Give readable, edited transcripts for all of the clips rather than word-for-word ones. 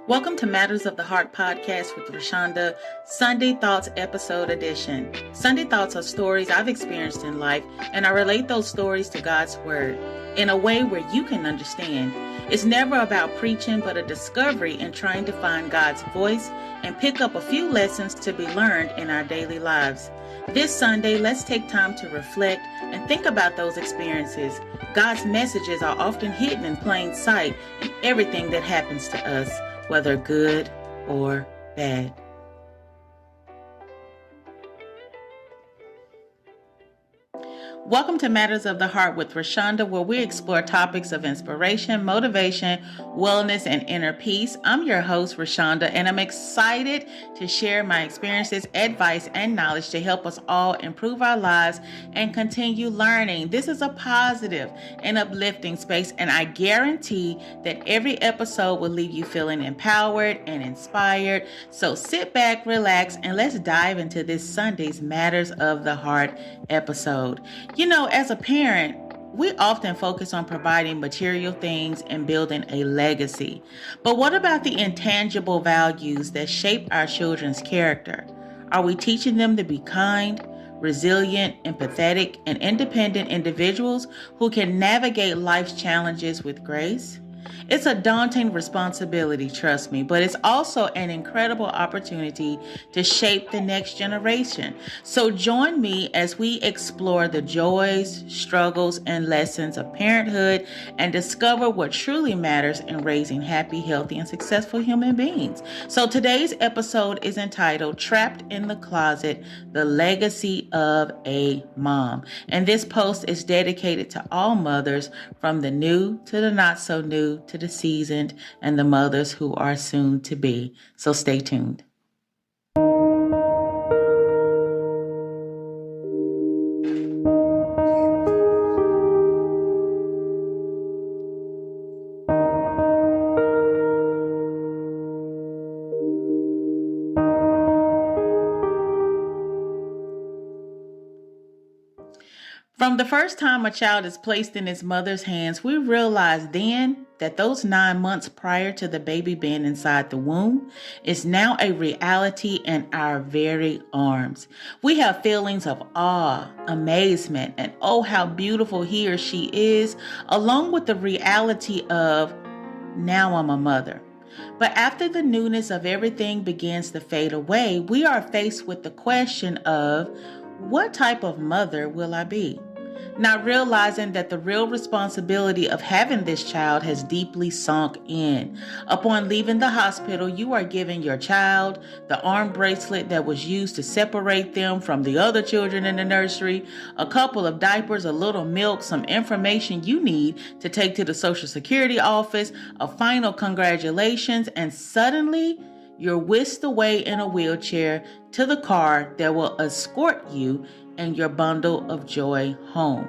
Welcome to Matters of the Heart podcast with Rashonda, Sunday Thoughts episode edition. Sunday Thoughts are stories I've experienced in life, and I relate those stories to God's Word in a way where you can understand. It's never about preaching, but a discovery in trying to find God's voice and pick up a few lessons to be learned in our daily lives. This Sunday, let's take time to reflect and think about those experiences. God's messages are often hidden in plain sight in everything that happens to us, whether good or bad. Welcome to Matters of the Heart with Rashonda, where we explore topics of inspiration, motivation, wellness, and inner peace. I'm your host, Rashonda, and I'm excited to share my experiences, advice, and knowledge to help us all improve our lives and continue learning. This is a positive and uplifting space, and I guarantee that every episode will leave you feeling empowered and inspired. So sit back, relax, and let's dive into this Sunday's Matters of the Heart episode. You know, as a parent, we often focus on providing material things and building a legacy. But what about the intangible values that shape our children's character? Are we teaching them to be kind, resilient, empathetic, and independent individuals who can navigate life's challenges with grace? It's a daunting responsibility, trust me, but it's also an incredible opportunity to shape the next generation. So join me as we explore the joys, struggles, and lessons of parenthood and discover what truly matters in raising happy, healthy, and successful human beings. So today's episode is entitled Trapped in the Closet, The Legacy of a Mom. And this post is dedicated to all mothers, from the new to the not so new to the seasoned, and the mothers who are soon to be. So stay tuned. From the first time a child is placed in its mother's hands, we realize then that those 9 months prior to the baby being inside the womb is now a reality in our very arms. We have feelings of awe, amazement, and oh, how beautiful he or she is, along with the reality of, now I'm a mother. But after the newness of everything begins to fade away, we are faced with the question of, what type of mother will I be? Not realizing that the real responsibility of having this child has deeply sunk in. Upon leaving the hospital, you are giving your child the arm bracelet that was used to separate them from the other children in the nursery, a couple of diapers, a little milk, some information you need to take to the Social Security office, a final congratulations, and suddenly you're whisked away in a wheelchair to the car that will escort you and your bundle of joy home.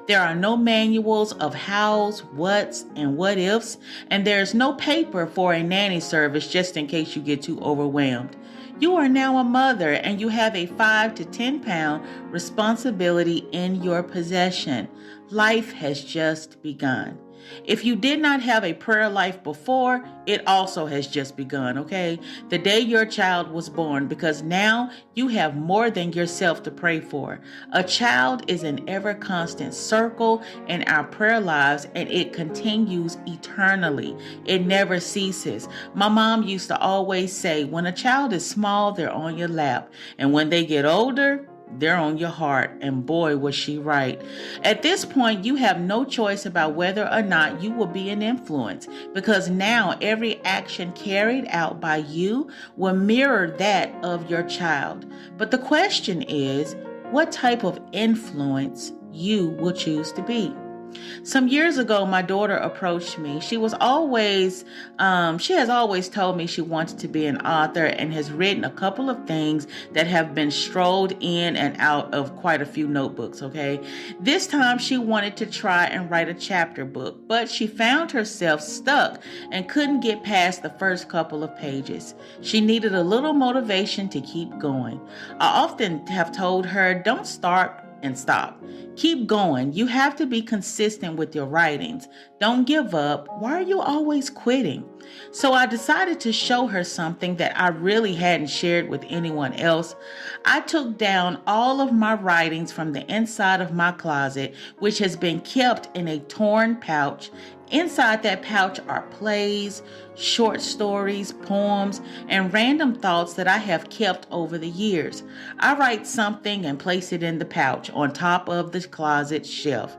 There are no manuals of hows, whats, and what ifs, and there's no paper for a nanny service just in case you get too overwhelmed. You are now a mother, and you have a 5 to 10 pound responsibility in your possession. Life has just begun. If you did not have a prayer life before, it also has just begun, okay? The day your child was born, because now you have more than yourself to pray for. A child is an ever constant circle in our prayer lives, and it continues eternally. It never ceases. My mom used to always say, when a child is small, they're on your lap. And when they get older, they're on your heart. And boy, was she right. At this point, you have no choice about whether or not you will be an influence, because now every action carried out by you will mirror that of your child. But the question is, what type of influence you will choose to be. Some years ago, my daughter approached me. She has always told me she wanted to be an author and has written a couple of things that have been strolled in and out of quite a few notebooks, okay? This time she wanted to try and write a chapter book, but she found herself stuck and couldn't get past the first couple of pages. She needed a little motivation to keep going. I often have told her, don't start and stop. Keep going. You have to be consistent with your writings. Don't give up. Why are you always quitting? So I decided to show her something that I really hadn't shared with anyone else. I took down all of my writings from the inside of my closet, which has been kept in a torn pouch. Inside that pouch are plays, short stories, poems, and random thoughts that I have kept over the years. I write something and place it in the pouch on top of the closet shelf.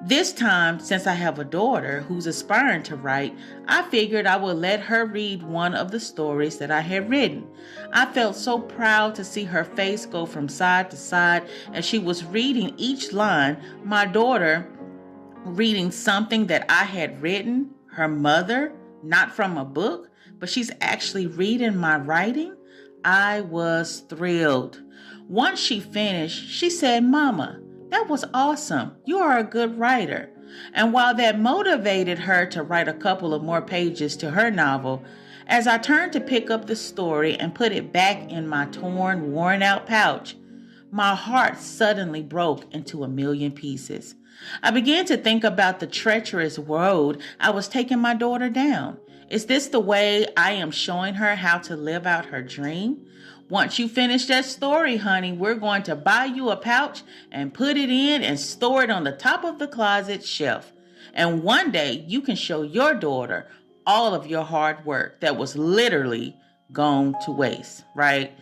This time, since I have a daughter who's aspiring to write, I figured I would let her read one of the stories that I had written. I felt so proud to see her face go from side to side as she was reading each line. My daughter reading something that I had written, her mother, not from a book, but she's actually reading my writing. I was thrilled. Once she finished, she said, "Mama, that was awesome. You are a good writer." And while that motivated her to write a couple of more pages to her novel, as I turned to pick up the story and put it back in my torn, worn out pouch, my heart suddenly broke into a million pieces. I began to think about the treacherous road I was taking my daughter down. Is this the way I am showing her how to live out her dream? Once you finish that story, honey, we're going to buy you a pouch and put it in and store it on the top of the closet shelf. And one day you can show your daughter all of your hard work that was literally gone to waste, right?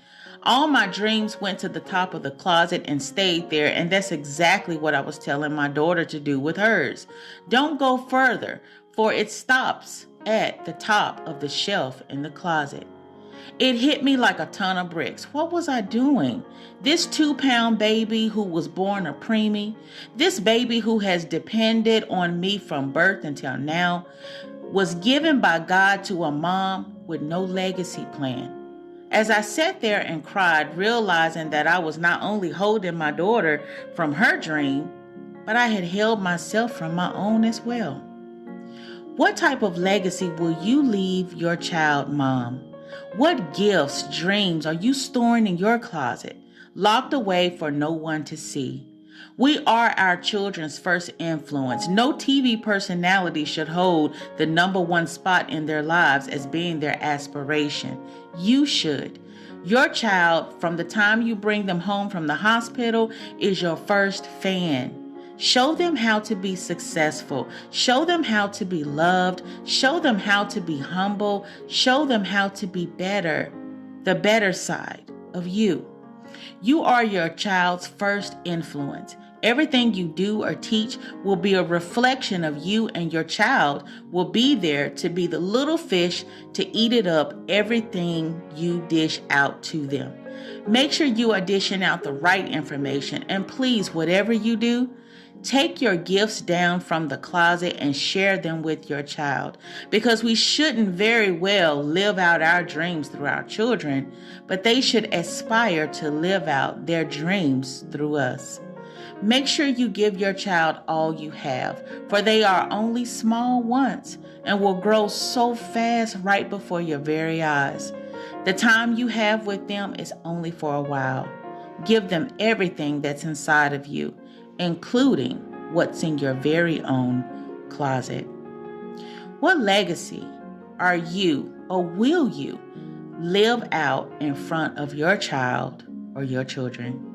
All my dreams went to the top of the closet and stayed there, and that's exactly what I was telling my daughter to do with hers. Don't go further, for it stops at the top of the shelf in the closet. It hit me like a ton of bricks. What was I doing? This 2-pound baby who was born a preemie, this baby who has depended on me from birth until now, was given by God to a mom with no legacy plan. As I sat there and cried, realizing that I was not only holding my daughter from her dream, but I had held myself from my own as well. What type of legacy will you leave your child, Mom? What gifts, dreams are you storing in your closet, locked away for no one to see? We are our children's first influence. No TV personality should hold the number one spot in their lives as being their aspiration. You should. Your child, from the time you bring them home from the hospital, is your first fan. Show them how to be successful. Show them how to be loved. Show them how to be humble. Show them how to be better, the better side of you. You are your child's first influence. Everything you do or teach will be a reflection of you, and your child will be there to be the little fish to eat it up, everything you dish out to them. Make sure you are dishing out the right information, and please, whatever you do, take your gifts down from the closet and share them with your child, because we shouldn't very well live out our dreams through our children, but they should aspire to live out their dreams through us. Make sure you give your child all you have, for they are only small once and will grow so fast right before your very eyes. The time you have with them is only for a while. Give them everything that's inside of you, including what's in your very own closet. What legacy are you or will you live out in front of your child or your children?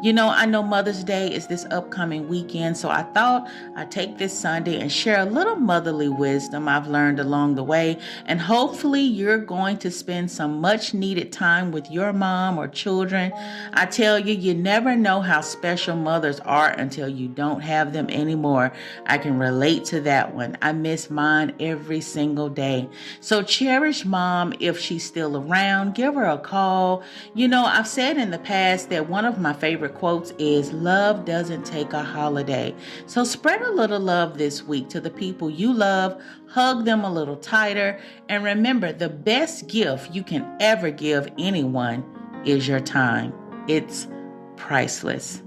You know, I know Mother's Day is this upcoming weekend, so I thought I'd take this Sunday and share a little motherly wisdom I've learned along the way, and hopefully you're going to spend some much needed time with your mom or children. I tell you, you never know how special mothers are until you don't have them anymore. I can relate to that one. I miss mine every single day. So cherish Mom if she's still around. Give her a call. You know, I've said in the past that one of my favorite quotes is, "Love doesn't take a holiday." So spread a little love this week to the people you love. Hug them a little tighter. And remember, the best gift you can ever give anyone is your time. It's priceless.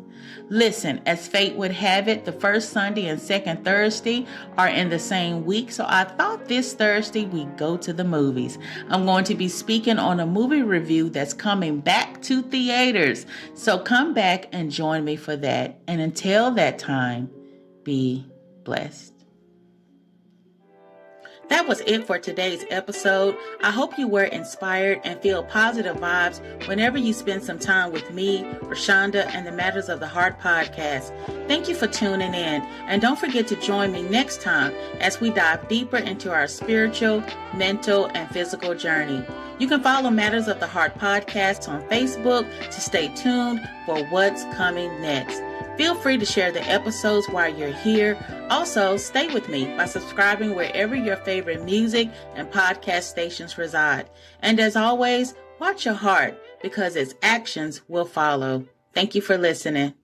Listen, as fate would have it, the first Sunday and second Thursday are in the same week, so I thought this Thursday we'd go to the movies. I'm going to be speaking on a movie review that's coming back to theaters, so come back and join me for that. And until that time, be blessed. That was it for today's episode. I hope you were inspired and feel positive vibes whenever you spend some time with me, Rashonda, and the Matters of the Heart podcast. Thank you for tuning in. And don't forget to join me next time as we dive deeper into our spiritual, mental, and physical journey. You can follow Matters of the Heart podcast on Facebook to stay tuned for what's coming next. Feel free to share the episodes while you're here. Also, stay with me by subscribing wherever your favorite music and podcast stations reside. And as always, watch your heart because its actions will follow. Thank you for listening.